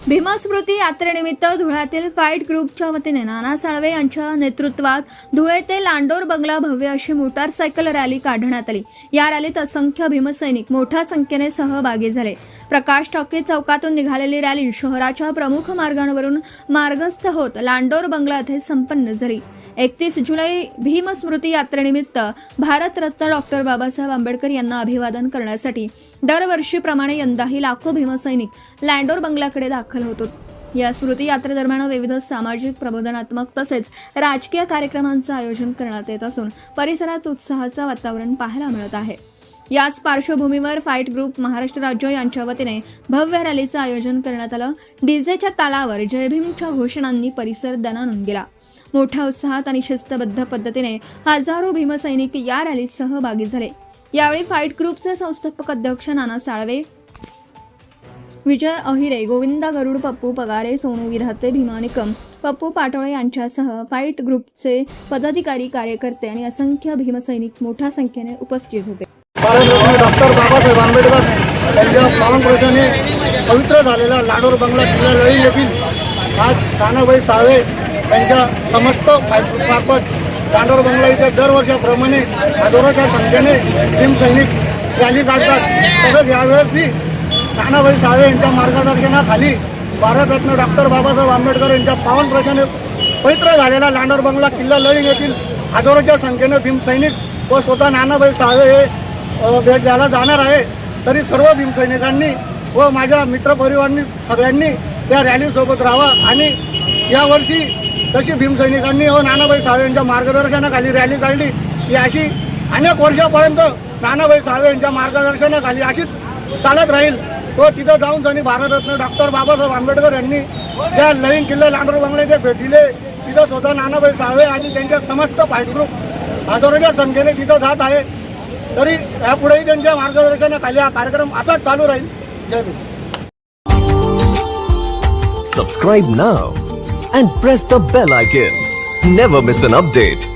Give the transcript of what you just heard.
भीमस्मृती यात्रेनिमित्त धुळ्यातील फाईट ग्रुपच्या वतीने नाना साळवे यांच्या नेतृत्वात धुळे ते लांडोर बंगला भव्य अशी मोटारसायकल रॅली काढण्यात आली। या रॅलीत असंख्य भीमसैनिक मोठ्या संख्येने सहभागी झाले। प्रकाश टॉकीज चौकातून निघालेली रॅली शहराच्या प्रमुख मार्गांवरून मार्गस्थ होत लांडोर बंगला येथे संपन्न झाली। 31 जुलै भीमस्मृती यात्रेनिमित्त भारतरत्न डॉक्टर बाबासाहेब आंबेडकर यांना अभिवादन करण्यासाठी दरवर्षीप्रमाणे यंदाही लाखो भीमसैनिक लांडोर बंगल्याकडे दाखल होतो। या स्मृती यात्रेदरम्यान विविध सामाजिक प्रबोधनात्मक तसेच राजकीय कार्यक्रमांचं आयोजन करण्यात येत असून परिसरात उत्साहाचं वातावरण पाहायला मिळत आहे। याच पार्श्वभूमीवर फाईट ग्रुप महाराष्ट्र राज्य यांच्या वतीने भव्य रॅलीचं आयोजन करण्यात आलं। डीजेच्या तालावर जय भीमच्या घोषणांनी परिसर दणाणून गेला। मोठ्या उत्साहात आणि शिस्तबद्ध पद्धतीने हजारो भीमसैनिक या रॅलीत सहभागी झाले। यावेळी फाईट ग्रुपचे संस्थापक अध्यक्ष नाना साळवे, विजय अहिरे, गोविंदा गरुड, पप्पू पगारे, सोनू विधाते, भीमा निकम, पप्पू पाटोळे यांच्यासह फाईट ग्रुपचे पदाधिकारी, कार्यकर्ते आणि असंख्य भीमसैनिक मोठ्या संख्येने उपस्थित होते। भारतरत्न डॉक्टर बाबासाहेब आंबेडकर यांच्या पावनपुरुषाने पवित्र झालेला लांडोर बंगला किल्ला लढी येथील आज नानाभाई साळवे यांच्या समस्त फाईट ग्रुपमार्फत लांडोर बंगला इथे दरवर्षाप्रमाणे हजारोच्या संख्येने भीमसैनिक रॅली काढतात। तसंच यावेळेस बी नानाभाई साळवे यांच्या मार्गदर्शनाखाली भारतरत्न डॉक्टर बाबासाहेब आंबेडकर यांच्या पावनपुरुषाने पवित्र झालेला लांडोर बंगला किल्ला लढी येथील हजारोच्या संख्येने भीमसैनिक व स्वतः नानाभाई साळवे हे भेट द्यायला जाणार आहे। तरी सर्व भीमसैनिकांनी व माझ्या मित्रपरिवारांनी सगळ्यांनी त्या रॅलीसोबत राहावा आणि यावर्षी तशी भीमसैनिकांनी व नानाभाई साळवे यांच्या मार्गदर्शनाखाली रॅली काढली ही अशी अनेक वर्षापर्यंत नानाभाई साळवे यांच्या मार्गदर्शनाखाली अशीच चालत राहील। व तिथं जाऊन त्यांनी भारतरत्न डॉक्टर बाबासाहेब आंबेडकर यांनी ज्या नवीन किल्ला लांडोर बंगल्याचे भेट दिले तिथं स्वतः नानाभाई साळवे आणि त्यांच्या समस्त फाईट ग्रुप हजारोच्या संख्येने तिथं जात आहे। तरी यापुढेही त्यांच्या मार्गदर्शनाखाली हा कार्यक्रम असाच चालू राहील। जय Bhim. Subscribe now and press the bell icon. Never miss an update.